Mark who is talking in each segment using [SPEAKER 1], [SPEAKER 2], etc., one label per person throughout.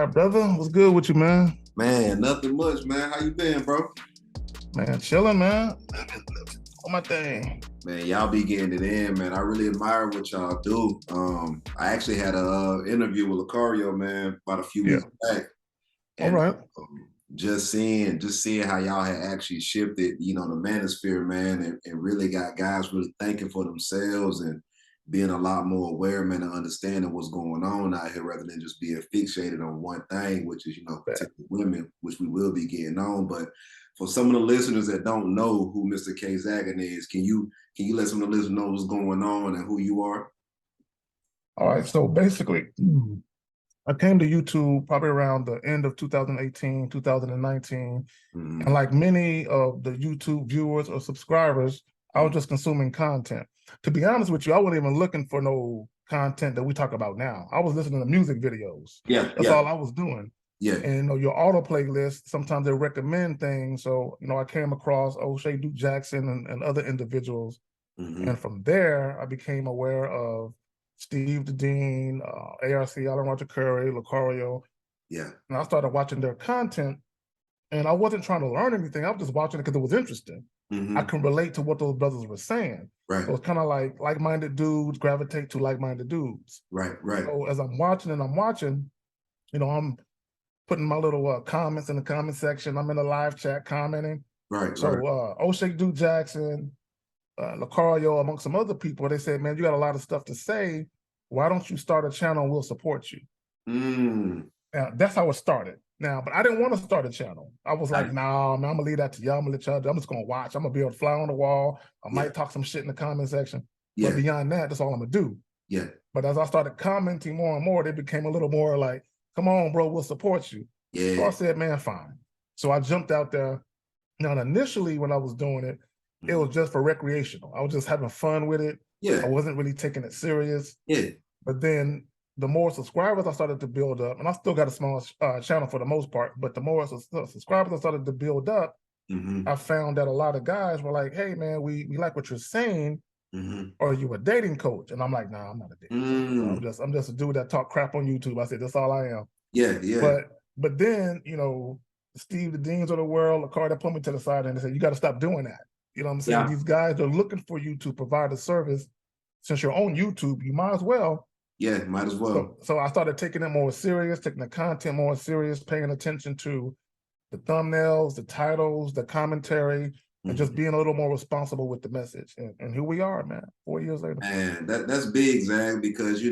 [SPEAKER 1] All right, brother. What's good with you, man?
[SPEAKER 2] Man, nothing much, man. How you been, bro?
[SPEAKER 1] Man, chilling, man. On my thing.
[SPEAKER 2] Man, y'all be getting it in, man. I really admire what y'all do. I actually had a interview with Lucario, man, about a few
[SPEAKER 1] Yeah.
[SPEAKER 2] weeks back,
[SPEAKER 1] All
[SPEAKER 2] and
[SPEAKER 1] right.
[SPEAKER 2] just seeing how y'all had actually shifted, the manosphere, man, and really got guys really thinking for themselves and being a lot more aware, man, and understanding what's going on out here rather than just being fixated on one thing, which is, particularly women, which we will be getting on. But for some of the listeners that don't know who Mr. K Zagan is, can you let some of the listeners know what's going on and who you are?
[SPEAKER 1] All right. So basically, I came to YouTube probably around the end of 2018, 2019.
[SPEAKER 2] Mm-hmm.
[SPEAKER 1] And like many of the YouTube viewers or subscribers, I was just consuming content. To be honest with you, I wasn't even looking for no content that we talk about now. I was listening to music videos.
[SPEAKER 2] Yeah,
[SPEAKER 1] That's all I was doing.
[SPEAKER 2] yeah.
[SPEAKER 1] And your auto playlist, sometimes they recommend things. So, I came across O'Shea Duke Jackson and other individuals.
[SPEAKER 2] Mm-hmm.
[SPEAKER 1] And from there, I became aware of Steve the Dean, ARC, Alan Roger Curry, Lucario.
[SPEAKER 2] Yeah.
[SPEAKER 1] And I started watching their content. And I wasn't trying to learn anything. I was just watching it because it was interesting.
[SPEAKER 2] Mm-hmm.
[SPEAKER 1] I can relate to what those brothers were saying.
[SPEAKER 2] Right.
[SPEAKER 1] So it's kind of like-minded dudes gravitate to like-minded dudes.
[SPEAKER 2] Right.
[SPEAKER 1] So as I'm watching, I'm putting my little comments in the comment section. I'm in the live chat commenting.
[SPEAKER 2] Right.
[SPEAKER 1] So O'Shea Duke Jackson, Lucario, amongst some other people, they said, man, you got a lot of stuff to say. Why don't you start a channel and we'll support you? That's how it started. Now, but I didn't want to start a channel. I was like, nah, man, I'm going to leave that to y'all. I'm going to let y'all do. I'm just going to watch. I'm going to be able to fly on the wall. I might talk some shit in the comment section. But beyond that, that's all I'm going to do.
[SPEAKER 2] Yeah.
[SPEAKER 1] But as I started commenting more and more, they became a little more like, come on, bro, we'll support you.
[SPEAKER 2] Yeah.
[SPEAKER 1] So I said, man, fine. So I jumped out there. Now, initially, when I was doing it, it was just for recreational. I was just having fun with it.
[SPEAKER 2] Yeah.
[SPEAKER 1] I wasn't really taking it serious.
[SPEAKER 2] Yeah.
[SPEAKER 1] But then the more subscribers I started to build up, and I still got a small channel for the most part, but the more subscribers I started to build up, I found that a lot of guys were like, hey, man, we like what you're saying. Or you a dating coach? And I'm like, nah, I'm not a dating coach. I'm just a dude that talk crap on YouTube. I said, that's all I am.
[SPEAKER 2] Yeah, yeah.
[SPEAKER 1] But then, Steve the Deans of the world, Lucario put me to the side and they said, you got to stop doing that. You know what I'm saying? Yeah. These guys are looking for you to provide a service. Since you're on YouTube, you might as well.
[SPEAKER 2] Yeah, might as well.
[SPEAKER 1] So I started taking it more serious, taking the content more serious, paying attention to the thumbnails, the titles, the commentary, and just being a little more responsible with the message. And here we are, man, 4 years later.
[SPEAKER 2] Man, that's big, Zach, because,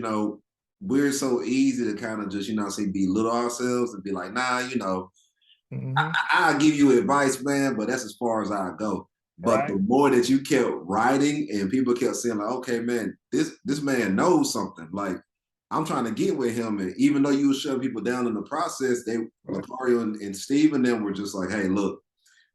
[SPEAKER 2] we're so easy to kind of just, belittle ourselves and be like, nah, I'll give you advice, man, but that's as far as I go. But the more that you kept writing and people kept saying, like, okay, man, this man knows something. Like, I'm trying to get with him. And even though you were shutting people down in the process, Lucario and Steve and them were just like, hey, look,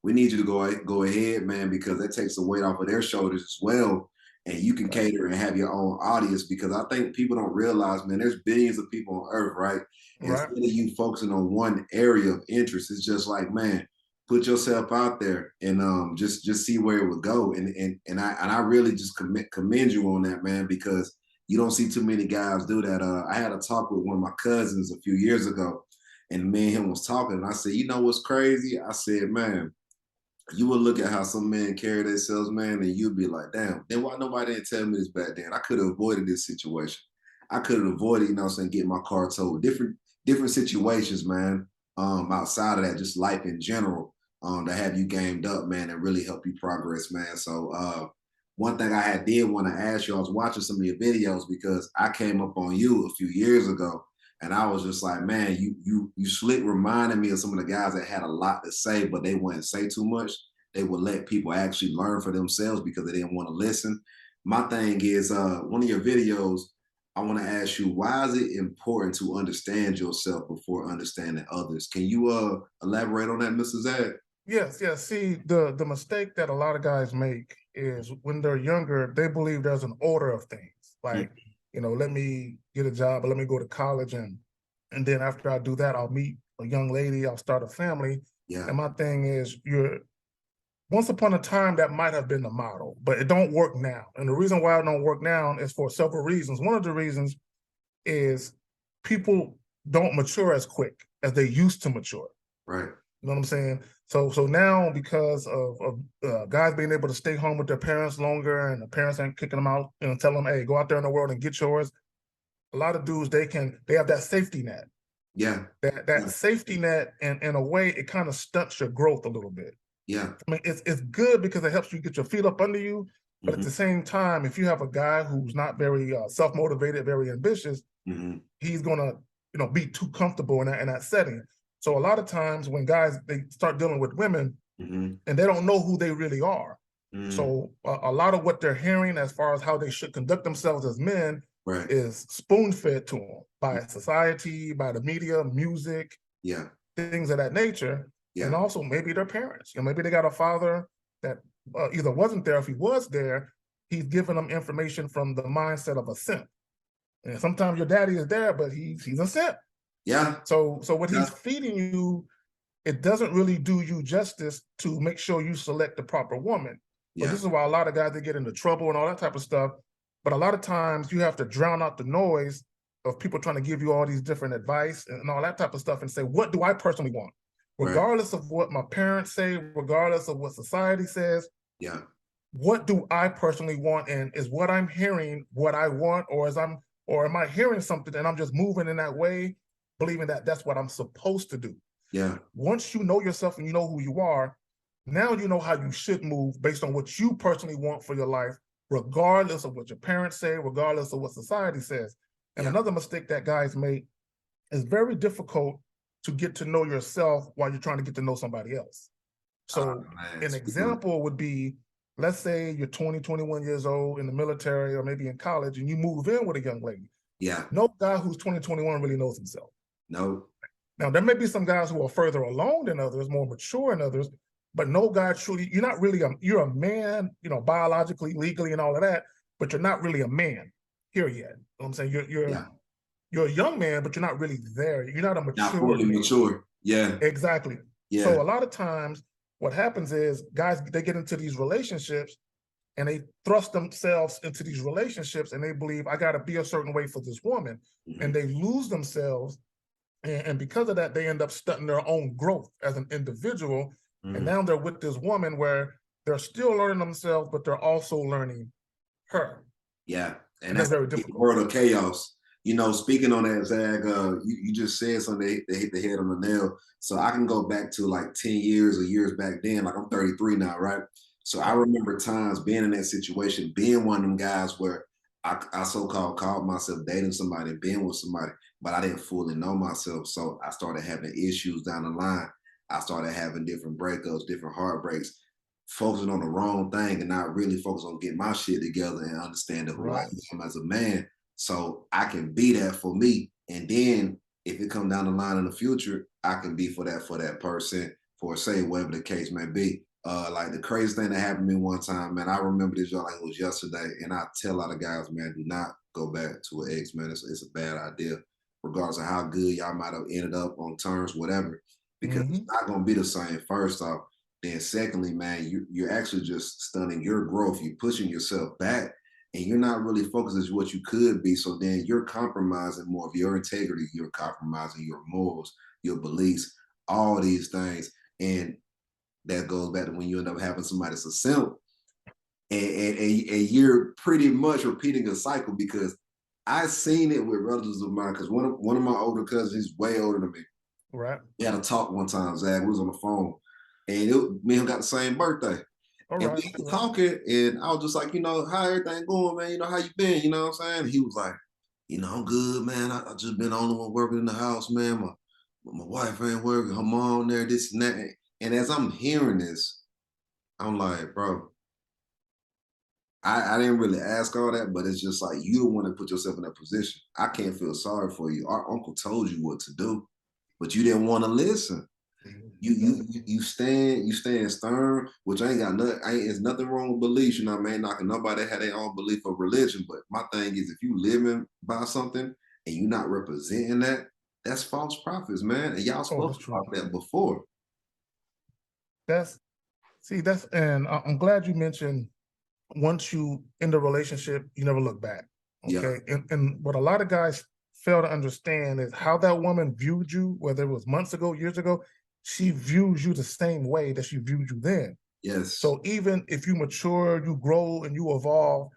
[SPEAKER 2] we need you to go ahead, man, because that takes the weight off of their shoulders as well. And you can cater and have your own audience, because I think people don't realize, man, there's billions of people on earth, right? Instead of you focusing on one area of interest, it's just like, man, put yourself out there and just see where it would go. And I really just commend you on that, man, because you don't see too many guys do that. I had a talk with one of my cousins a few years ago, and me and him was talking, and I said, you know what's crazy? I said, man, you would look at how some men carry themselves, man, and you'd be like, damn, then why nobody didn't tell me this back then? I could have avoided this situation. I could have avoided, getting my car towed. Different situations, man, outside of that, just life in general, to have you gamed up, man, and really help you progress, man. So one thing I did want to ask you, I was watching some of your videos because I came up on you a few years ago, and I was just like, man, you slick reminded me of some of the guys that had a lot to say, but they wouldn't say too much. They would let people actually learn for themselves because they didn't want to listen. My thing is, one of your videos, I want to ask you, why is it important to understand yourself before understanding others? Can you elaborate on that, Mr. Zad?
[SPEAKER 1] Yes. See, the mistake that a lot of guys make is when they're younger, they believe there's an order of things. Like, let me get a job, or let me go to college, and then after I do that, I'll meet a young lady, I'll start a family.
[SPEAKER 2] Yeah.
[SPEAKER 1] And my thing is, once upon a time, that might have been the model, but it don't work now. And the reason why it don't work now is for several reasons. One of the reasons is people don't mature as quick as they used to mature.
[SPEAKER 2] Right.
[SPEAKER 1] You know what I'm saying? So now, because of guys being able to stay home with their parents longer, and the parents ain't kicking them out, you know, telling them, hey, go out there in the world and get yours. A lot of dudes, they have that safety net.
[SPEAKER 2] Yeah.
[SPEAKER 1] That safety net, and in a way, it kind of stunts your growth a little bit.
[SPEAKER 2] Yeah.
[SPEAKER 1] I mean, it's good because it helps you get your feet up under you. But at the same time, if you have a guy who's not very self-motivated, very ambitious, he's gonna, you know, be too comfortable in that setting. So a lot of times when guys, they start dealing with women, and they don't know who they really are. So a lot of what they're hearing as far as how they should conduct themselves as men is spoon-fed to them by society, by the media, music, things of that nature, and also maybe their parents. You know, maybe they got a father that either wasn't there. If he was there, he's giving them information from the mindset of a simp. And sometimes your daddy is there, but he's a simp.
[SPEAKER 2] Yeah.
[SPEAKER 1] So what he's feeding you, it doesn't really do you justice to make sure you select the proper woman. So this is why a lot of guys, they get into trouble and all that type of stuff. But a lot of times you have to drown out the noise of people trying to give you all these different advice and all that type of stuff, and say, what do I personally want? Regardless of what my parents say, regardless of what society says, what do I personally want? And is what I'm hearing what I want, or am I hearing something and I'm just moving in that way, believing that that's what I'm supposed to do?
[SPEAKER 2] Yeah.
[SPEAKER 1] Once you know yourself and you know who you are, now you know how you should move based on what you personally want for your life, regardless of what your parents say, regardless of what society says. And another mistake that guys make is very difficult to get to know yourself while you're trying to get to know somebody else. So an example would be, let's say you're 20, 21 years old in the military or maybe in college, and you move in with a young lady.
[SPEAKER 2] Yeah.
[SPEAKER 1] No guy who's 20, 21 really knows himself.
[SPEAKER 2] No.
[SPEAKER 1] Now, there may be some guys who are further along than others, more mature than others, but no guy truly, you're not really, you're a man, you know, biologically, legally, and all of that, but you're not really a man here yet. You know what I'm saying? You're a young man, but you're not really there. You're not a mature
[SPEAKER 2] Not fully
[SPEAKER 1] man.
[SPEAKER 2] mature. Yeah.
[SPEAKER 1] Exactly.
[SPEAKER 2] Yeah.
[SPEAKER 1] So a lot of times what happens is guys, they get into these relationships and they thrust themselves into these relationships and they believe, I got to be a certain way for this woman. And they lose themselves. And because of that, they end up stunting their own growth as an individual. And now they're with this woman where they're still learning themselves, but they're also learning her.
[SPEAKER 2] Yeah.
[SPEAKER 1] And that's very difficult.
[SPEAKER 2] World of chaos. You know, speaking on that, Zach, you just said something that hit the head on the nail. So I can go back to like 10 years or years back then. Like I'm 33 now, right? So I remember times being in that situation, being one of them guys where I so-called called myself dating somebody, being with somebody, but I didn't fully know myself. So I started having issues down the line. I started having different breakups, different heartbreaks, focusing on the wrong thing and not really focus on getting my shit together and understanding who I am as a man. So I can be that for me. And then if it come down the line in the future, I can be for that person, for say, whatever the case may be. Like the crazy thing that happened to me one time, man, I remember this like it was yesterday. And I tell a lot of guys, man, do not go back to an ex, man. It's a bad idea, regardless of how good y'all might have ended up on terms, whatever, because it's not gonna be the same, first off. Then secondly, man, you're actually just stunning your growth. You're pushing yourself back and you're not really focused as what you could be. So then you're compromising more of your integrity. You're compromising your morals, your beliefs, all these things. And that goes back to when you end up having somebody that's a simp and you're pretty much repeating a cycle, because I've seen it with relatives of mine, because one of my older cousins, he's way older than me.
[SPEAKER 1] Right.
[SPEAKER 2] We had a talk one time, Zach. We was on the phone. And me and him got the same birthday. We were talking, and I was just like, you know, how everything going, man? You know, how you been? You know what I'm saying? And he was like, you know, I'm good, man. I just been the only one working in the house, man. My wife ain't working, her mom there, this and that. And as I'm hearing this, I'm like, bro, I didn't really ask all that, but it's just like, you don't want to put yourself in that position. I can't feel sorry for you. Our uncle told you what to do, but you didn't want to listen. You stand stern, which ain't got nothing. There's nothing wrong with beliefs, you know what I mean? Knocking nobody had their own belief of religion, but my thing is, if you living by something and you're not representing that, that's false prophets, man. And y'all spoke about that before.
[SPEAKER 1] And I'm glad you mentioned, once you end a relationship, you never look back. Okay. And what a lot of guys fail to understand is how that woman viewed you, whether it was months ago, years ago, she views you the same way that she viewed you then.
[SPEAKER 2] Yes.
[SPEAKER 1] So even if you mature, you grow and you evolve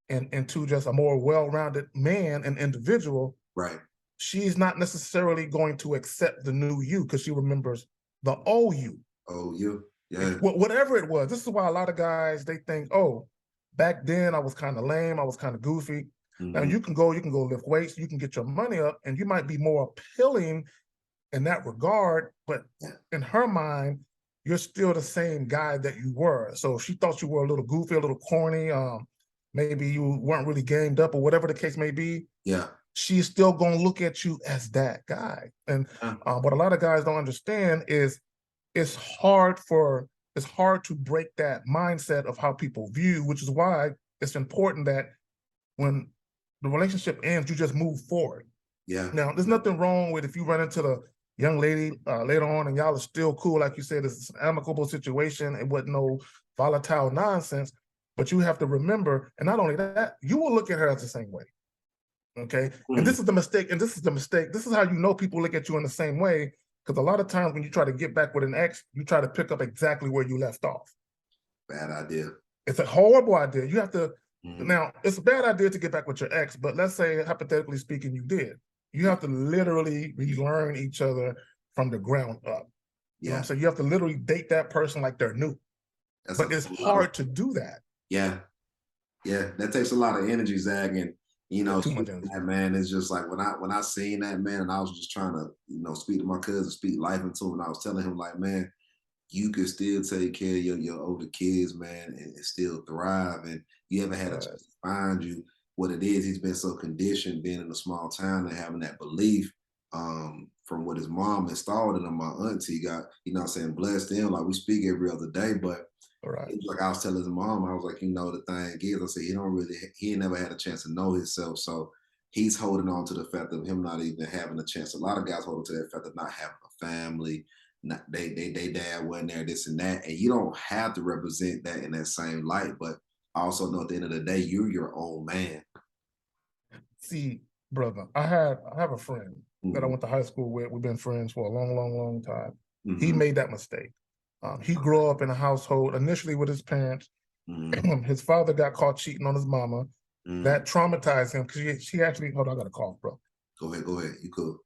[SPEAKER 1] into just a more well-rounded man and individual,
[SPEAKER 2] right,
[SPEAKER 1] she's not necessarily going to accept the new you because she remembers the old you.
[SPEAKER 2] Oh, you, yeah.
[SPEAKER 1] Whatever it was. This is why a lot of guys, they think, oh, back then I was kind of lame, I was kind of goofy. Now you can go lift weights, you can get your money up, and you might be more appealing in that regard, but in her mind, you're still the same guy that you were. So she thought you were a little goofy, a little corny, maybe you weren't really gamed up or whatever the case may be.
[SPEAKER 2] Yeah.
[SPEAKER 1] She's still gonna look at you as that guy. And what a lot of guys don't understand is it's hard to break that mindset of how people view, which is why it's important that when the relationship ends, you just move forward.
[SPEAKER 2] Yeah.
[SPEAKER 1] Now, there's nothing wrong with if you run into the young lady later on and y'all are still cool, like you said, it's an amicable situation. It wasn't no volatile nonsense, but you have to remember, and not only that, you will look at her as the same way. Okay. And this is the mistake. This is how you know people look at you in the same way. Because a lot of times when you try to get back with an ex, you try to pick up exactly where you left off.
[SPEAKER 2] Bad idea.
[SPEAKER 1] It's a horrible idea. You have to, now, it's a bad idea to get back with your ex, but let's say, hypothetically speaking, you did. You have to literally relearn each other from the ground up. You know what I'm saying? You have to literally date that person like they're new. But it's hard to do that.
[SPEAKER 2] Yeah. Yeah. That takes a lot of energy, Zach. And
[SPEAKER 1] too much energy.
[SPEAKER 2] That, man, it's just like when I seen that, man, and I was just trying to, speak to my cousin, speak life into him. And I was telling him, like, man, you could still take care of your older kids, man, and still thrive. And you ever had a chance to find you what it is. He's been so conditioned being in a small town and having that belief from what his mom installed in him. My auntie got, blessed him. Like, we speak every other day, but like I was telling his mom, I was like, the thing is, I said, he ain't never had a chance to know himself. So he's holding on to the fact of him not even having a chance. A lot of guys hold on to that fact of not having a family. They dad wasn't there, this and that. And you don't have to represent that in that same light, but I also know at the end of the day, you're your own man.
[SPEAKER 1] See, brother, I have a friend that I went to high school with. We've been friends for a long, long, long time. He made that mistake. He grew up in a household initially with his parents. His father got caught cheating on his mama. That traumatized him because she actually, hold on, I got a cough, bro.
[SPEAKER 2] Go ahead. You cool.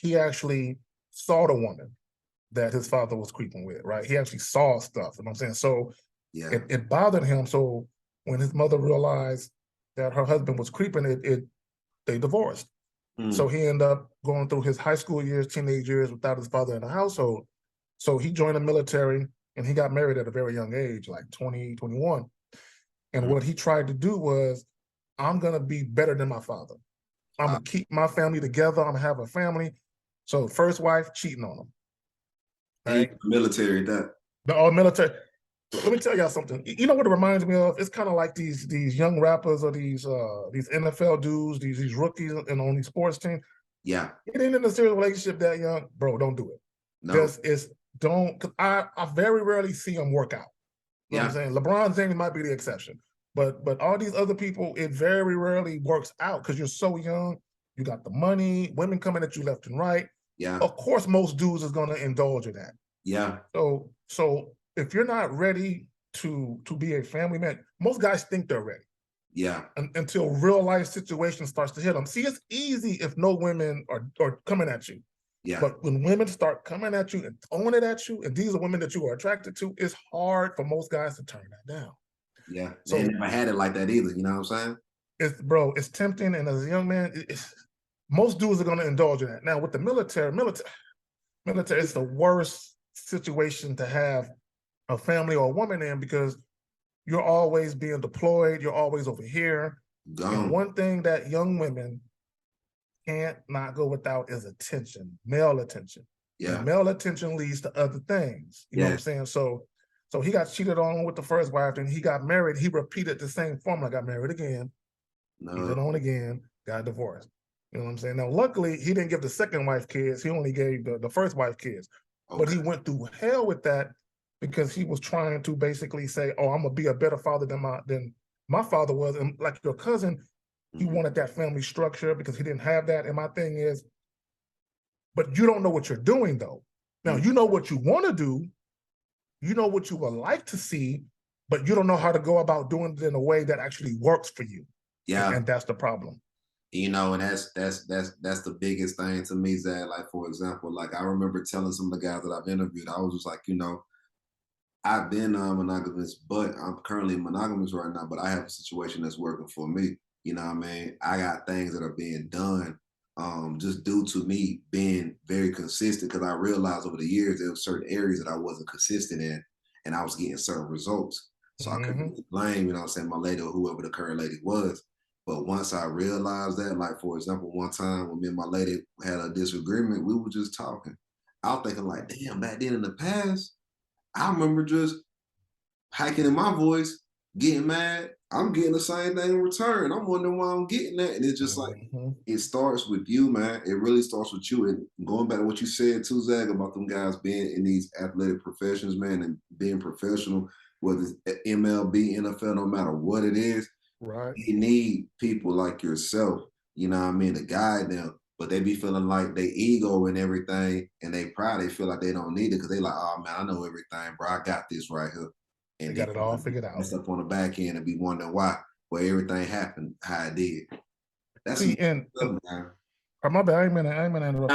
[SPEAKER 1] He actually saw the woman that his father was creeping with, right? He actually saw stuff, you know what I'm saying? So it bothered him. So when his mother realized that her husband was creeping, they divorced. So he ended up going through his high school years, teenage years without his father in the household. So he joined the military and he got married at a very young age, like 20, 21. And what he tried to do was, I'm going to be better than my father. I'm going to keep my family together. I'm going to have a family. So first wife cheating on him.
[SPEAKER 2] Right? Military, that.
[SPEAKER 1] The military. Let me tell y'all something. You know what it reminds me of? It's kind of like these young rappers or these NFL dudes, these rookies and on these sports teams.
[SPEAKER 2] Yeah.
[SPEAKER 1] It ain't in a serious relationship that young, bro. Don't do it.
[SPEAKER 2] No.
[SPEAKER 1] Don't. Cause I very rarely see them work out. You know what I'm saying? LeBron James might be the exception, but all these other people, it very rarely works out because you're so young. You got the money, women coming at you left and right.
[SPEAKER 2] Yeah.
[SPEAKER 1] Of course, most dudes is gonna indulge in that.
[SPEAKER 2] Yeah.
[SPEAKER 1] So if you're not ready to be a family man, most guys think they're ready.
[SPEAKER 2] Yeah.
[SPEAKER 1] Until real life situation starts to hit them. See, it's easy if no women are coming at you.
[SPEAKER 2] Yeah.
[SPEAKER 1] But when women start coming at you and throwing it at you, and these are women that you are attracted to, it's hard for most guys to turn that down.
[SPEAKER 2] Yeah. So they never had it like that either. You know what I'm saying?
[SPEAKER 1] It's tempting. And as a young man, most dudes are going to indulge in that. Now with the military, it's the worst situation to have a family or a woman in because you're always being deployed. You're always over here. And one thing that young women can't not go without is attention, male attention.
[SPEAKER 2] Yeah.
[SPEAKER 1] And male attention leads to other things. You know what I'm saying? So he got cheated on with the first wife, and he got married. He repeated the same formula, got married again, cheated on again, got divorced. You know what I'm saying? Now, luckily, he didn't give the second wife kids. He only gave the first wife kids. Okay. But he went through hell with that because he was trying to basically say, oh, I'm going to be a better father than my father was. And like your cousin, He wanted that family structure because he didn't have that. And my thing is, but you don't know what you're doing though. Now, you know what you want to do, you know what you would like to see, but you don't know how to go about doing it in a way that actually works for you.
[SPEAKER 2] Yeah.
[SPEAKER 1] And that's the problem.
[SPEAKER 2] You know, and that's the biggest thing to me, Zach. Like, for example, like I remember telling some of the guys that I've interviewed, I was just like, you know, I've been monogamous, but I'm currently monogamous right now, but I have a situation that's working for me. You know what I mean? I got things that are being done just due to me being very consistent, because I realized over the years there were certain areas that I wasn't consistent in, and I was getting certain results. So I couldn't really blame, you know what I'm saying, my lady or whoever the current lady was. But once I realized that, like, for example, one time when me and my lady had a disagreement, we were just talking. I was thinking like, damn, back then in the past, I remember just hiking in my voice, getting mad. I'm getting the same thing in return. I'm wondering why I'm getting that. And it's just like, it starts with you, man. It really starts with you. And going back to what you said too, Zach, about them guys being in these athletic professions, man, and being professional, whether it's MLB, NFL, no matter what it is,
[SPEAKER 1] right?
[SPEAKER 2] You need people like yourself, you know what I mean, to guide them. But they be feeling like they ego and everything, and they pride. They feel like they don't need it because they like, oh man, I know everything, bro. I got this right here. And
[SPEAKER 1] they got it all figured out.
[SPEAKER 2] Mess up on the back end and be wondering why, where everything happened, how it did. That's
[SPEAKER 1] and my bad. I ain't mean to interrupt.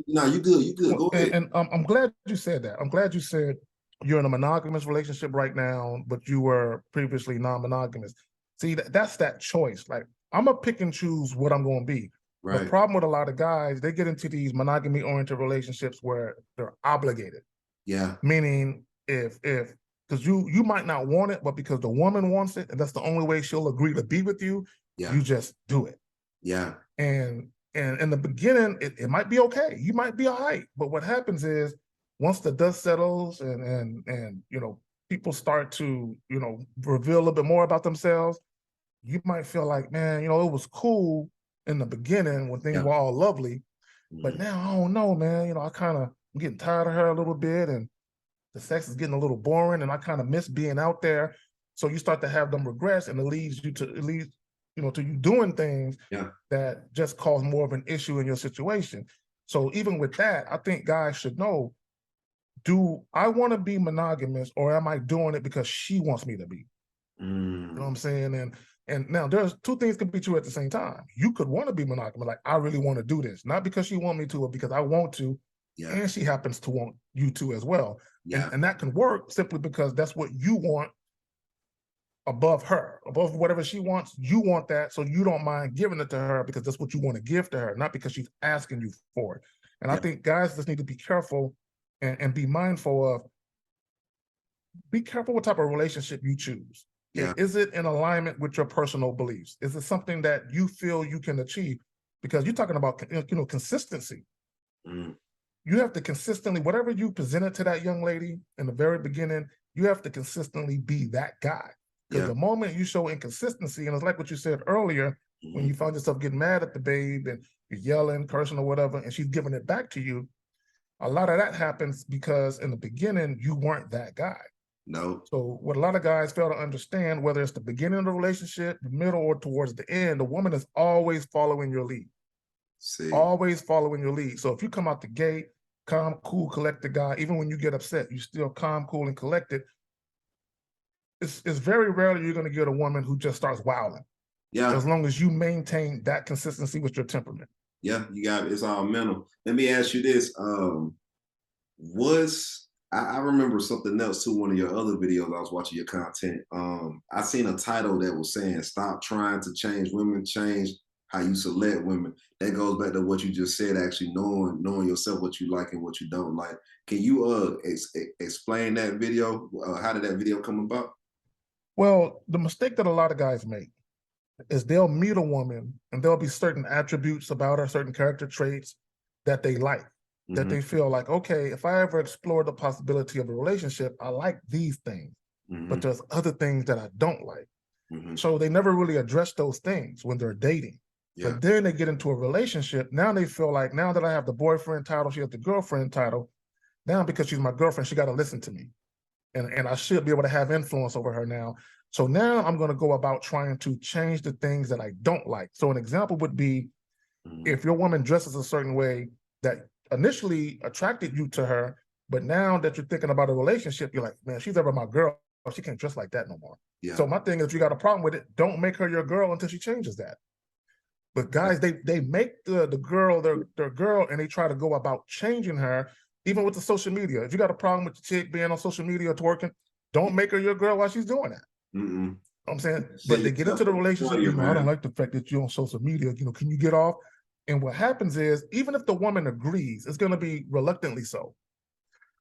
[SPEAKER 2] No, you good. You good. Go ahead.
[SPEAKER 1] And I'm glad you said that. I'm glad you said you're in a monogamous relationship right now, but you were previously non-monogamous. See, that's that choice. Like, I'm gonna pick and choose what I'm going to be. Right. The problem with a lot of guys, they get into these monogamy-oriented relationships where they're obligated.
[SPEAKER 2] Yeah.
[SPEAKER 1] Meaning, if because you might not want it, but because the woman wants it, and that's the only way she'll agree to be with you, you just do it.
[SPEAKER 2] Yeah.
[SPEAKER 1] And in the beginning, it might be okay. You might be all right. But what happens is once the dust settles and you know, people start to, you know, reveal a little bit more about themselves, you might feel like, man, you know, it was cool in the beginning when things were all lovely. But now I don't know, man. You know, I'm getting tired of her a little bit, and the sex is getting a little boring, and I kind of miss being out there. So you start to have them regress, and it leads you to you doing things that just cause more of an issue in your situation. So even with that, I think guys should know, do I want to be monogamous, or am I doing it because she wants me to be? You know what I'm saying? And now there's two things can be true at the same time. You could want to be monogamous, like, I really want to do this, not because she wants me to, but because I want to, and she happens to want you to as well. And that can work simply because that's what you want above her, above whatever she wants. You want that, so you don't mind giving it to her because that's what you want to give to her, not because she's asking you for it. And I think guys just need to be careful and be mindful of, be careful what type of relationship you choose. Is it in alignment with your personal beliefs? Is it something that you feel you can achieve? Because you're talking about, you know, consistency. You have to consistently, whatever you presented to that young lady in the very beginning, you have to consistently be that guy. Because the moment you show inconsistency, and it's like what you said earlier, when you found yourself getting mad at the babe and you're yelling, cursing, or whatever, and she's giving it back to you, a lot of that happens because in the beginning, you weren't that guy.
[SPEAKER 2] No.
[SPEAKER 1] So what a lot of guys fail to understand, whether it's the beginning of the relationship, the middle, or towards the end, the woman is always following your lead. Always following your lead. So if you come out the gate, calm, cool, collected guy, even when you get upset, you still calm, cool, and collected. It's very rarely you're going to get a woman who just starts wilding. As long as you maintain that consistency with your temperament.
[SPEAKER 2] You got it. It's all mental. Let me ask you this. I remember something else too, one of your other videos, I was watching your content. I seen a title that was saying, stop trying to change women, change how you select women. That goes back to what you just said, actually knowing yourself, what you like and what you don't like. Can you explain that video? How did that video come about?
[SPEAKER 1] Well, the mistake that a lot of guys make is they'll meet a woman and there'll be certain attributes about her, certain character traits that they like, that they feel like, okay, if I ever explore the possibility of a relationship, I like these things, but there's other things that I don't like. So they never really address those things when they're dating. But then they get into a relationship. Now they feel like, now that I have the boyfriend title, she has the girlfriend title. Now, because she's my girlfriend, she got to listen to me. and I should be able to have influence over her now. So now I'm going to go about trying to change the things that I don't like. So an example would be if your woman dresses a certain way that initially attracted you to her, but now that you're thinking about a relationship, you're like, man, she's ever my girl. She can't dress like that no more.
[SPEAKER 2] Yeah.
[SPEAKER 1] So my thing is, if you got a problem with it, don't make her your girl until she changes that. But guys, they make the girl their girl, and they try to go about changing her, even with the social media. If you got a problem with the chick being on social media twerking, don't make her your girl while she's doing that. I'm saying, but they get into the relationship, I don't like the fact that you're on social media, can you get off? And what happens is, even if the woman agrees, it's going to be reluctantly so.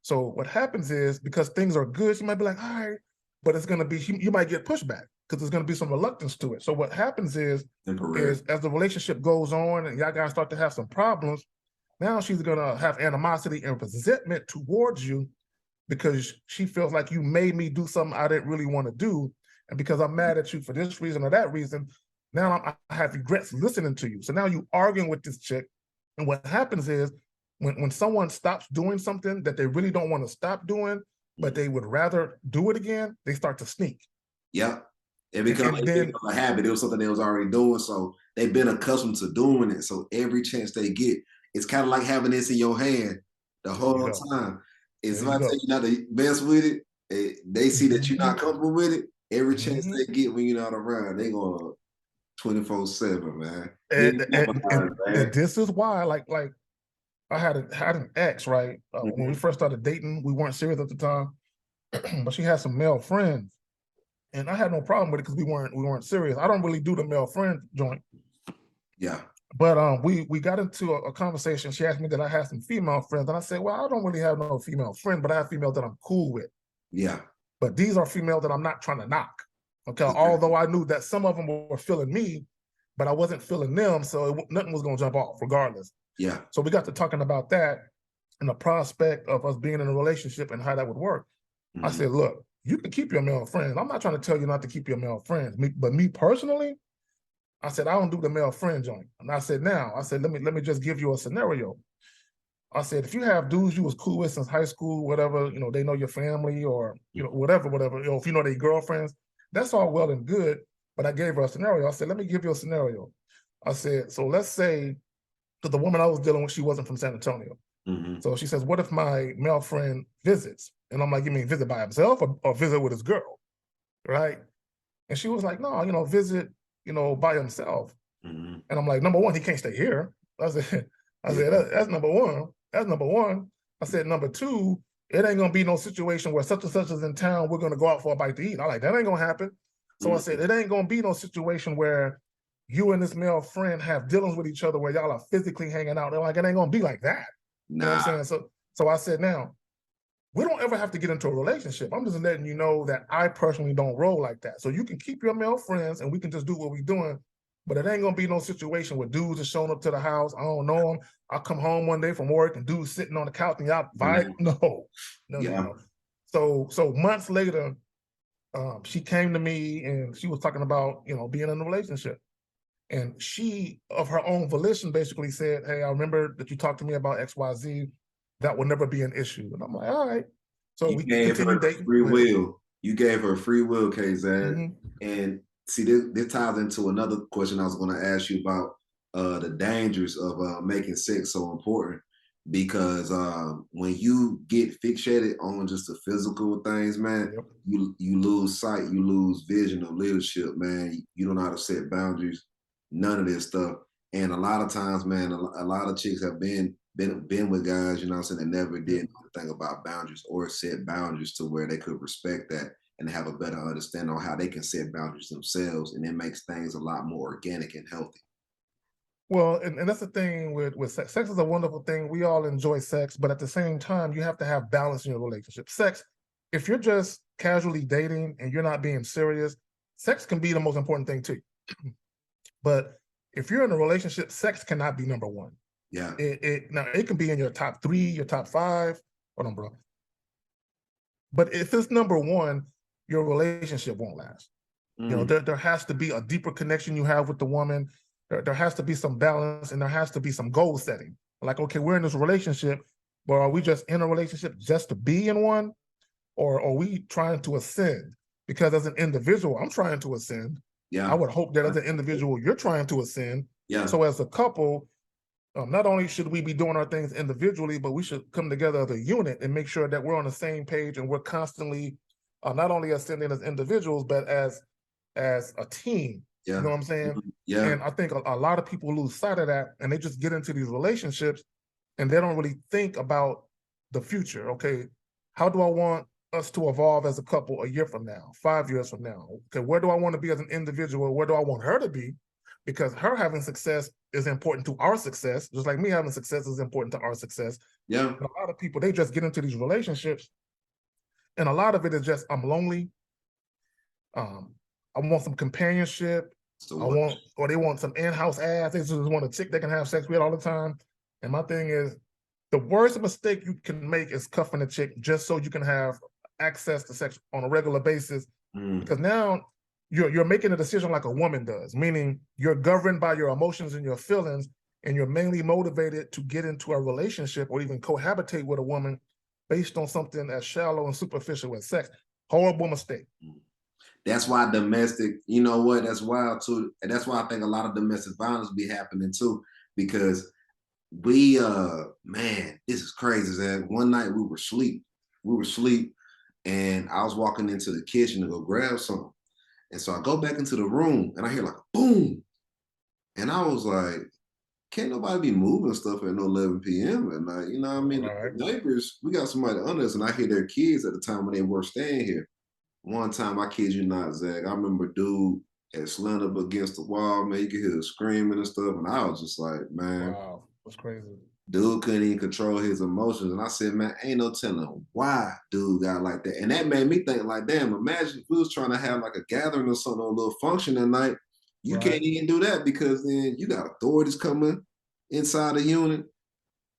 [SPEAKER 1] So what happens is, because things are good, she might be like, all right, but it's going to be, you might get pushback because there's going to be some reluctance to it. So what happens is as the relationship goes on and y'all guys start to have some problems, now she's going to have animosity and resentment towards you because she feels like you made me do something I didn't really want to do. And because I'm mad at you for this reason or that reason, now I have regrets listening to you. So now you arguing with this chick. And what happens is when someone stops doing something that they really don't want to stop doing, but they would rather do it again, they start to sneak.
[SPEAKER 2] Yep. It becomes a habit. It was something they was already doing. So they've been accustomed to doing it. So every chance they get, it's kind of like having this in your hand the whole time. It's if I tell you not to mess with it, they see that you're not comfortable with it. Every chance they get when you're not around, they going 24/7, man.
[SPEAKER 1] And this is why, like I had an ex, right? When we first started dating, we weren't serious at the time, but she had some male friends, and I had no problem with it because we weren't serious. I don't really do the male friend joint.
[SPEAKER 2] Yeah.
[SPEAKER 1] But we got into a conversation. She asked me that I had some female friends, and I said, well, I don't really have no female friend, but I have females that I'm cool with.
[SPEAKER 2] Yeah.
[SPEAKER 1] But these are females that I'm not trying to knock. Okay. Although I knew that some of them were feeling me, but I wasn't feeling them, so nothing was going to jump off regardless.
[SPEAKER 2] Yeah.
[SPEAKER 1] So we got to talking about that and the prospect of us being in a relationship and how that would work. I said, look, you can keep your male friends. I'm not trying to tell you not to keep your male friends. But me personally, I said, I don't do the male friend joint. And I said, let me just give you a scenario. I said, if you have dudes you was cool with since high school, whatever, they know your family or, whatever, if you know their girlfriends, that's all well and good. But I gave her a scenario. I said, let me give you a scenario. I said, so let's say, because the woman I was dealing with, she wasn't from San Antonio. So she says, what if my male friend visits? And I'm like, you mean visit by himself or visit with his girl, right? And she was like, no, visit, by himself. And I'm like, number one, he can't stay here. I said, that's number one. That's number one. I said, number two, it ain't gonna be no situation where such and such is in town, we're gonna go out for a bite to eat. I'm like, that ain't gonna happen. So I said, it ain't gonna be no situation where you and this male friend have dealings with each other where y'all are physically hanging out. They're like, it ain't gonna be like that. You know what I'm saying? So I said, now, we don't ever have to get into a relationship. I'm just letting you know that I personally don't roll like that. So you can keep your male friends and we can just do what we're doing, but it ain't gonna be no situation where dudes are showing up to the house. I don't know them. I'll come home one day from work and dudes sitting on the couch and y'all fight. No. So months later, she came to me and she was talking about, being in a relationship. And she, of her own volition, basically said, hey, I remember that you talked to me about XYZ. That will never be an issue. And I'm like, all right. So we continue dating.
[SPEAKER 2] Free will. You gave her free will, Kazan. And see, this ties into another question I was going to ask you about the dangers of making sex so important. Because when you get fixated on just the physical things, man, you lose sight, you lose vision of leadership, man. You don't know how to set boundaries, none of this stuff. And a lot of times, man, a lot of chicks have been with guys, you know what I'm saying, that never did think about boundaries or set boundaries to where they could respect that and have a better understanding on how they can set boundaries themselves. And it makes things a lot more organic and healthy.
[SPEAKER 1] Well, and that's the thing with sex. Sex is a wonderful thing. We all enjoy sex, but at the same time, you have to have balance in your relationship. Sex, if you're just casually dating and you're not being serious, sex can be the most important thing to you. But if you're in a relationship, sex cannot be number one.
[SPEAKER 2] Yeah.
[SPEAKER 1] Now it can be in your top 3, your top 5. Hold on, bro. But if it's number one, your relationship won't last. There has to be a deeper connection you have with the woman. There has to be some balance and there has to be some goal setting. Like, okay, we're in this relationship, but are we just in a relationship just to be in one? or are we trying to ascend? Because as an individual, I'm trying to ascend.
[SPEAKER 2] Yeah.
[SPEAKER 1] I would hope that as an individual, you're trying to ascend.
[SPEAKER 2] Yeah.
[SPEAKER 1] So as a couple, not only should we be doing our things individually, but we should come together as a unit and make sure that we're on the same page and we're constantly not only ascending as individuals, but as a team.
[SPEAKER 2] Yeah.
[SPEAKER 1] You know what I'm saying?
[SPEAKER 2] Yeah.
[SPEAKER 1] And I think a lot of people lose sight of that, and they just get into these relationships and they don't really think about the future. Okay, how do I want us to evolve as a couple a year from now, 5 years from now? Okay, where do I want to be as an individual? Where do I want her to be? Because her having success is important to our success, just like me having success is important to our success.
[SPEAKER 2] Yeah.
[SPEAKER 1] And a lot of people, they just get into these relationships, and a lot of it is just, I'm lonely. I want some companionship. Or they want some in-house ass. They just want a chick they can have sex with all the time. And my thing is, the worst mistake you can make is cuffing a chick just so you can have access to sex on a regular basis. Because now you're making a decision like a woman does, meaning you're governed by your emotions and your feelings, and you're mainly motivated to get into a relationship or even cohabitate with a woman based on something as shallow and superficial as sex. Horrible mistake.
[SPEAKER 2] That's why domestic, you know what, that's wild too. And that's why I think a lot of domestic violence be happening too, because we, man, this is crazy, Zach. One night we were asleep, and I was walking into the kitchen to go grab something. And so I go back into the room and I hear like a boom. And I was like, can't nobody be moving stuff at no 11 p.m. at night. You know what I mean?
[SPEAKER 1] Right.
[SPEAKER 2] The neighbors, we got somebody under us, and I hear their kids at the time when they were staying here. One time, I kid you not, Zach, I remember dude had slammed up against the wall, man. You could hear screaming and stuff. And I was just like, man.
[SPEAKER 1] Wow, that's crazy.
[SPEAKER 2] Dude couldn't even control his emotions. And I said, man, ain't no telling why dude got like that. And that made me think like, damn, imagine if we was trying to have like a gathering or something, or a little function at night. You can't even do that, because then you got authorities coming inside the unit.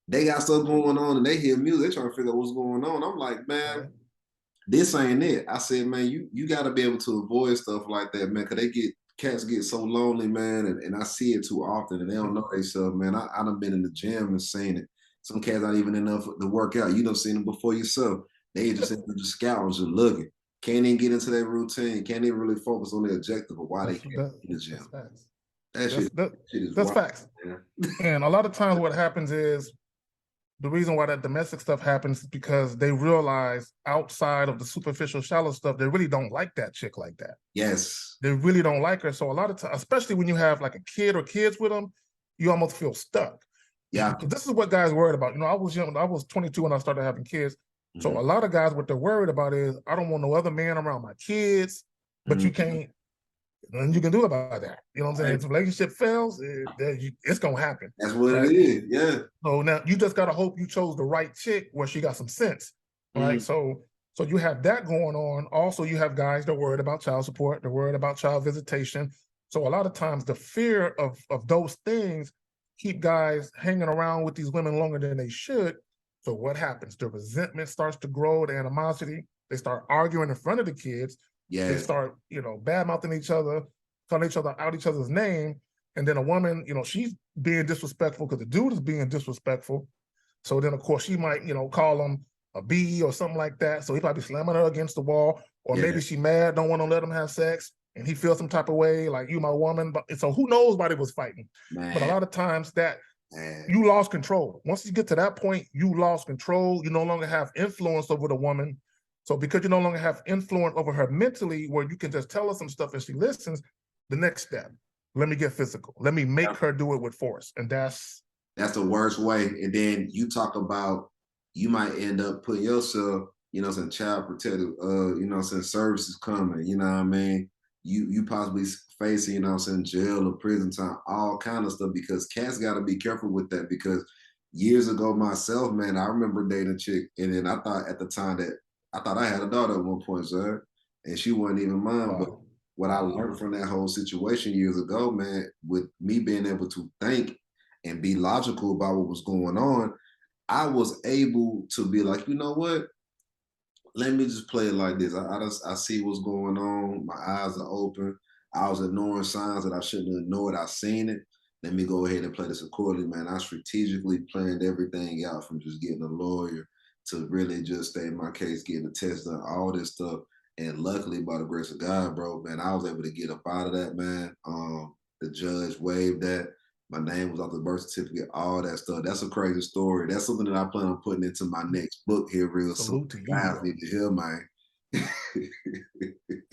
[SPEAKER 2] They got stuff going on and they hear music. They trying to figure out what's going on. I'm like, man, this ain't it. I said, man, you got to be able to avoid stuff like that, man, because cats get so lonely, man, and I see it too often, and they don't know themselves, man. I done been in the gym and seen it. Some cats not even enough to work out. You done seen them before yourself. They just scouting, just looking. Can't even get into their routine. Can't even really focus on the objective of why they can't in the gym. That shit is
[SPEAKER 1] that's
[SPEAKER 2] wild,
[SPEAKER 1] facts.
[SPEAKER 2] Man.
[SPEAKER 1] And a lot of times what happens is, the reason why that domestic stuff happens is because they realize outside of the superficial, shallow stuff, they really don't like that chick like that.
[SPEAKER 2] Yes.
[SPEAKER 1] They really don't like her. So a lot of times, especially when you have like a kid or kids with them, you almost feel stuck.
[SPEAKER 2] Yeah.
[SPEAKER 1] Because this is what guys worried about. You know, I was young, I was 22 when I started having kids. So a lot of guys, what they're worried about is, I don't want no other man around my kids, but you can't, nothing you can do about that. You know what I'm saying? If the relationship fails, it's gonna happen.
[SPEAKER 2] That's what it is. Yeah.
[SPEAKER 1] So now you just gotta hope you chose the right chick where she got some sense, right? So you have that going on. Also, you have guys that are worried about child support. They're worried about child visitation. So a lot of times the fear of those things keep guys hanging around with these women longer than they should. So what happens? The resentment starts to grow, the animosity. They start arguing in front of the kids.
[SPEAKER 2] Yeah.
[SPEAKER 1] They start, bad mouthing each other, calling each other out each other's name. And then a woman, she's being disrespectful because the dude is being disrespectful. So then, of course, she might, call him a B or something like that. So he probably slamming her against the wall. Or maybe she mad, don't want to let him have sex. And he feels some type of way, like, you my woman. But so who knows why they was fighting? Man. But a lot of times that you lost control. Once you get to that point, you lost control. You no longer have influence over the woman. So because you no longer have influence over her mentally, where you can just tell her some stuff and she listens, the next step, let me get physical. Let me make her do it with force. And that's
[SPEAKER 2] the worst way. And then you talk about, you might end up putting yourself, some child protective, some services coming, you know what I mean? You possibly facing, jail or prison time, all kind of stuff, because cats got to be careful with that. Because years ago myself, man, I remember dating a chick, and then I thought at the time that I had a daughter at one point, sir, and she wasn't even mine. Wow. But what I learned from that whole situation years ago, man, with me being able to think and be logical about what was going on, I was able to be like, you know what? Let me just play it like this. I see what's going on. My eyes are open. I was ignoring signs that I shouldn't have ignored. I seen it. Let me go ahead and play this accordingly, man. I strategically planned everything out, from just getting a lawyer to really just stay in my case, getting the test done, all this stuff. And luckily, by the grace of God, bro, man, I was able to get up out of that, man. The judge waived that. My name was off the birth certificate, all that stuff. That's a crazy story. That's something that I plan on putting into my next book here real soon.
[SPEAKER 1] Salute to you,
[SPEAKER 2] Guys
[SPEAKER 1] bro.
[SPEAKER 2] need to hear, man.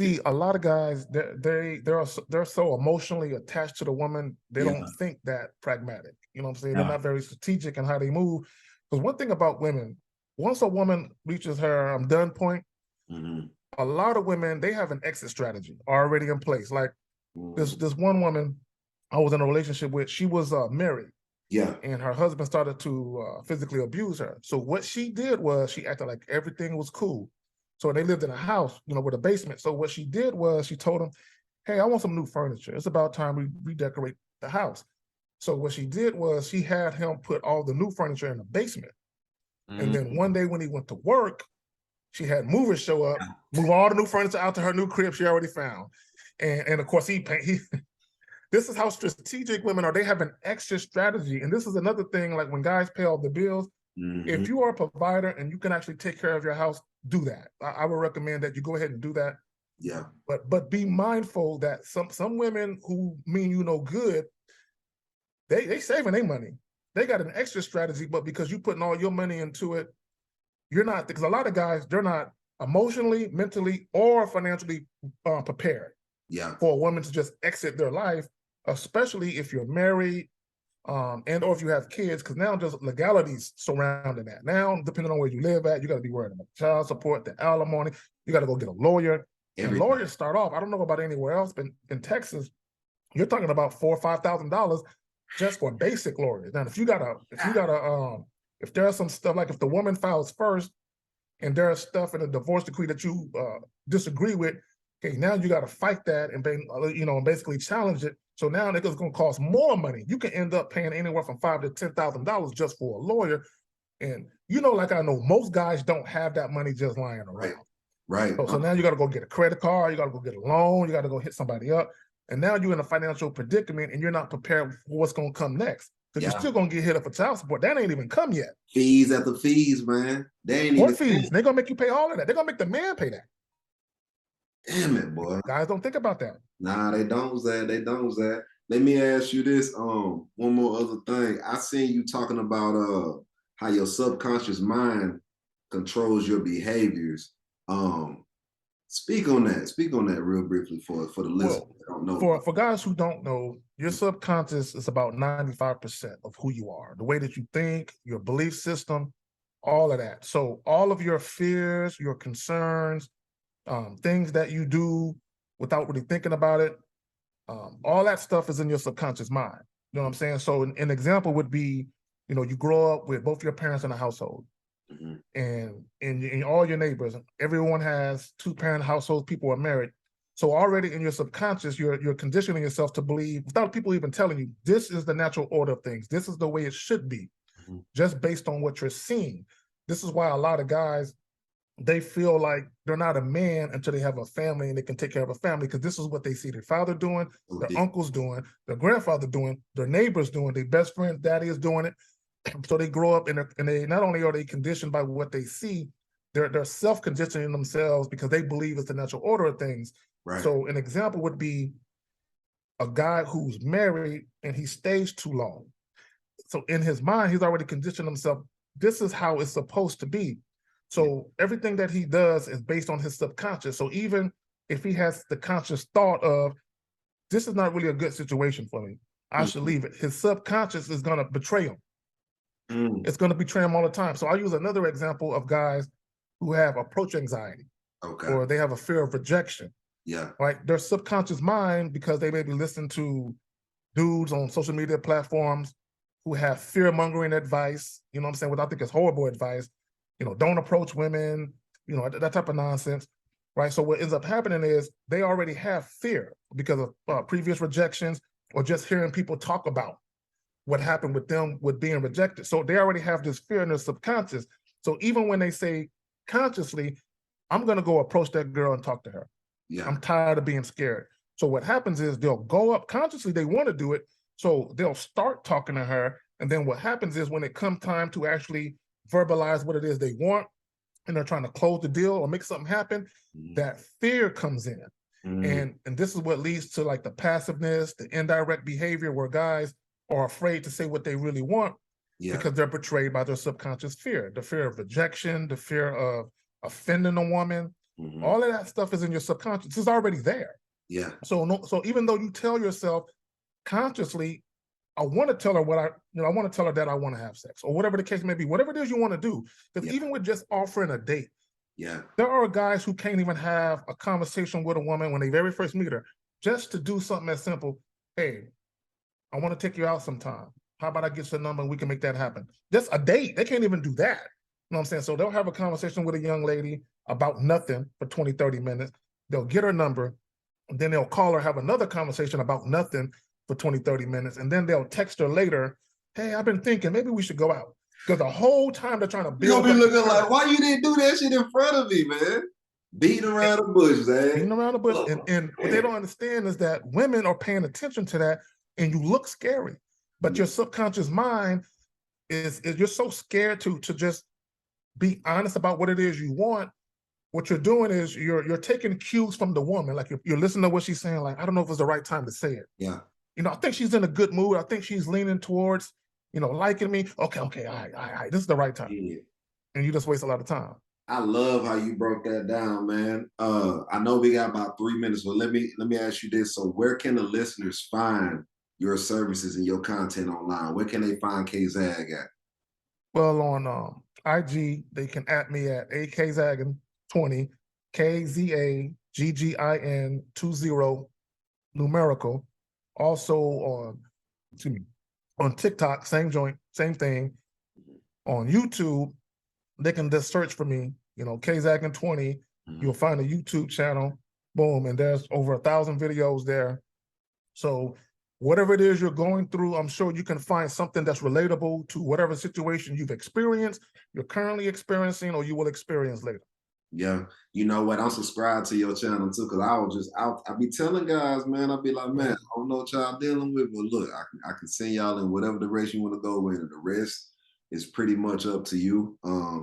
[SPEAKER 1] See, a lot of guys, they're so emotionally attached to the woman, they don't think that pragmatic. You know what I'm saying? They're not very strategic in how they move. Because one thing about women, once a woman reaches her I'm done point, a lot of women, they have an exit strategy already in place. Like this one woman I was in a relationship with, she was married.
[SPEAKER 2] Yeah.
[SPEAKER 1] And her husband started to physically abuse her. So what she did was she acted like everything was cool. So they lived in a house, you know, with a basement. So what she did was she told him, hey, I want some new furniture. It's about time we redecorate the house. So what she did was she had him put all the new furniture in the basement. And then one day when he went to work, she had movers show up, move all the new furniture out to her new crib she already found. And of course, he this is how strategic women are. They have an extra strategy. And this is another thing, like when guys pay all the bills, if you are a provider and you can actually take care of your house, do that. I would recommend that you go ahead and do that.
[SPEAKER 2] Yeah.
[SPEAKER 1] But be mindful that some women who mean you no good, they saving their money. They got an extra strategy, but because you putting all your money into it, you're not, because a lot of guys, they're not emotionally, mentally, or financially prepared for a woman to just exit their life, especially if you're married and or if you have kids, because now there's legalities surrounding that. Now, depending on where you live at, you got to be worried about child support, the alimony. You got to go get a lawyer. And lawyers start off, I don't know about anywhere else, but in Texas, you're talking about $4,000 or $5,000 just for basic lawyers. Now, if there's some stuff, like if the woman files first and there's stuff in a divorce decree that you disagree with, okay, now you got to fight that and basically challenge it. So now it's going to cost more money. You can end up paying anywhere from $5,000 to $10,000 just for a lawyer. And like I know, most guys don't have that money just lying around.
[SPEAKER 2] Right.
[SPEAKER 1] So now you got to go get a credit card. You got to go get a loan. You got to go hit somebody up. And now you're in a financial predicament and you're not prepared for what's going to come next. Because you're still going to get hit up for child support. That ain't even come yet.
[SPEAKER 2] Fees after fees, man. They ain't
[SPEAKER 1] even fees. They're going to make you pay all of that. They're going to make the man pay that.
[SPEAKER 2] Damn it, boy.
[SPEAKER 1] Guys don't think about that.
[SPEAKER 2] Nah, they don't, Zach. They don't, Zach. Let me ask you this. One more other thing. I seen you talking about how your subconscious mind controls your behaviors. Speak on that. Speak on that real briefly for the listeners that don't know.
[SPEAKER 1] For guys who don't know, your subconscious is about 95% of who you are. The way that you think, your belief system, all of that. So all of your fears, your concerns, things that you do without really thinking about it, all that stuff is in your subconscious mind. You know what I'm saying? So an example would be, you grow up with both your parents in a household. And all your neighbors, everyone has two-parent households, people are married. So already in your subconscious, you're conditioning yourself to believe, without people even telling you, this is the natural order of things. This is the way it should be, just based on what you're seeing. This is why a lot of guys, they feel like they're not a man until they have a family and they can take care of a family, because this is what they see their father doing, their uncles doing, their grandfather doing, their neighbors doing, their best friend's daddy is doing it. So they grow up and they not only are they conditioned by what they see, they're self-conditioning themselves because they believe it's the natural order of things. Right. So an example would be a guy who's married and he stays too long. So in his mind, he's already conditioned himself. This is how it's supposed to be. So everything that he does is based on his subconscious. So even if he has the conscious thought of, this is not really a good situation for me, I should leave it, his subconscious is going to betray him. It's going to betray him all the time. So I'll use another example of guys who have approach anxiety, or they have a fear of rejection. Right? Their subconscious mind, because they maybe listen to dudes on social media platforms who have fear-mongering advice, you know what I'm saying, what I think is horrible advice, don't approach women, that type of nonsense, right? So what ends up happening is they already have fear because of previous rejections or just hearing people talk about what happened with them with being rejected. So they already have this fear in their subconscious. So even when they say consciously, I'm going to go approach that girl and talk to her. I'm tired of being scared. So what happens is they'll go up consciously, they want to do it. So they'll start talking to her. And then what happens is when it comes time to actually verbalize what it is they want, and they're trying to close the deal or make something happen, that fear comes in. And this is what leads to like the passiveness, the indirect behavior where guys are afraid to say what they really want because they're betrayed by their subconscious fear, the fear of rejection, the fear of offending a woman. All of that stuff is in your subconscious. It's already there. So even though you tell yourself consciously, I want to tell her what I want to tell her that I want to have sex, or whatever the case may be, whatever it is you want to do. Because even with just offering a date, there are guys who can't even have a conversation with a woman when they very first meet her, just to do something as simple. Hey, I want to take you out sometime. How about I get your number and we can make that happen? Just a date. They can't even do that. You know what I'm saying? So they'll have a conversation with a young lady about nothing for 20, 30 minutes. They'll get her number, and then they'll call her, have another conversation about nothing for 20, 30 minutes. And then they'll text her later, hey, I've been thinking maybe we should go out. Because the whole time they're trying to build.
[SPEAKER 2] You'll be looking like, why you didn't do that shit in front of me, man? Beating around the bush, man.
[SPEAKER 1] Beating around the bush. And what they don't understand is that women are paying attention to that, and you look scary. But your subconscious mind is you're so scared to just be honest about what it is you want. What you're doing is you're taking cues from the woman. Like you're listening to what she's saying, like, I don't know if it's the right time to say it. I think she's in a good mood. I think she's leaning towards, liking me. Okay, all right. This is the right time. And you just waste a lot of time.
[SPEAKER 2] I love how you broke that down, man. I know we got about 3 minutes, but let me ask you this. So where can the listeners find your services and your content online? Where can they find K-Zag at?
[SPEAKER 1] Well, on IG, they can at me at akzaggin20, KZAGGIN20 numerical. Also on TikTok, same joint, same thing. On YouTube, they can just search for me, KZaggin20. You'll find a YouTube channel, boom, and there's over 1,000 videos there. So whatever it is you're going through, I'm sure you can find something that's relatable to whatever situation you've experienced, you're currently experiencing, or you will experience later.
[SPEAKER 2] Yeah, you know what? I'm subscribed to your channel too, because I be telling guys, man, I'll be like, man, I don't know what y'all dealing with, but look, I can send y'all in whatever direction you want to go in, and the rest is pretty much up to you,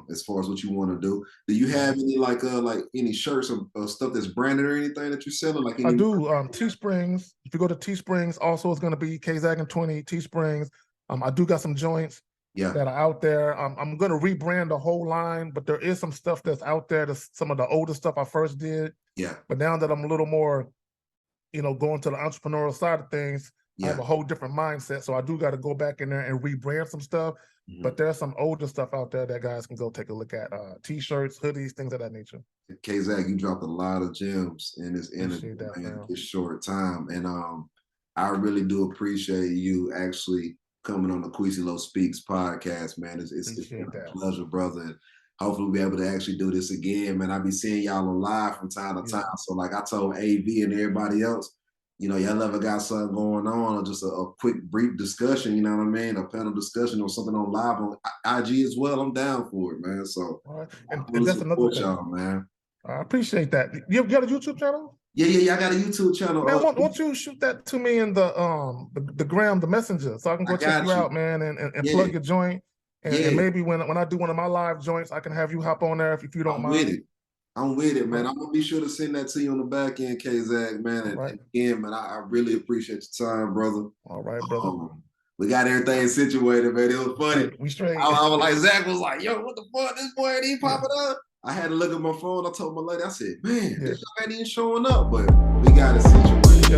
[SPEAKER 2] as far as what you want to do. Do you have any like any shirts or stuff that's branded or anything that you're selling? Like
[SPEAKER 1] I do. Teesprings. If you go to Teesprings, also it's going to be KZaggin20 Teesprings. I do got some joints that are out there. I'm going to rebrand the whole line, but there is some stuff that's out there. That's some of the older stuff I first did. But now that I'm a little more, going to the entrepreneurial side of things, I have a whole different mindset. So I do got to go back in there and rebrand some stuff. But there's some older stuff out there that guys can go take a look at. T-shirts, hoodies, things of that nature.
[SPEAKER 2] K-Zag, you dropped a lot of gems in this short time. And I really do appreciate you actually coming on the Queasy Low Speaks podcast, man. It's been a pleasure, brother. And hopefully we'll be able to actually do this again, man. I'll be seeing y'all on live from time to time. So like I told AV and everybody else, y'all ever got something going on, or just a quick, brief discussion, you know what I mean? A panel discussion or something on live on IG as well. I'm down for it, man. So,
[SPEAKER 1] and that's another thing,
[SPEAKER 2] y'all, man.
[SPEAKER 1] I appreciate that. You got a YouTube channel?
[SPEAKER 2] Yeah. I got a YouTube channel.
[SPEAKER 1] Man, why don't you shoot that to me in the gram, the messenger, so I can go check you out, man, and plug your joint. And maybe when I do one of my live joints, I can have you hop on there if you don't mind.
[SPEAKER 2] I'm with it, man. I'm gonna be sure to send that to you on the back end, K-Zag, man. And again, man, I really appreciate your time, brother.
[SPEAKER 1] All right, brother.
[SPEAKER 2] We got everything situated, man. It was funny.
[SPEAKER 1] We straight.
[SPEAKER 2] I was like, Zach was like, yo, what the fuck? This boy ain't even popping up. I had to look at my phone. I told my lady, I said, man, this ain't even showing up. But we got it situated.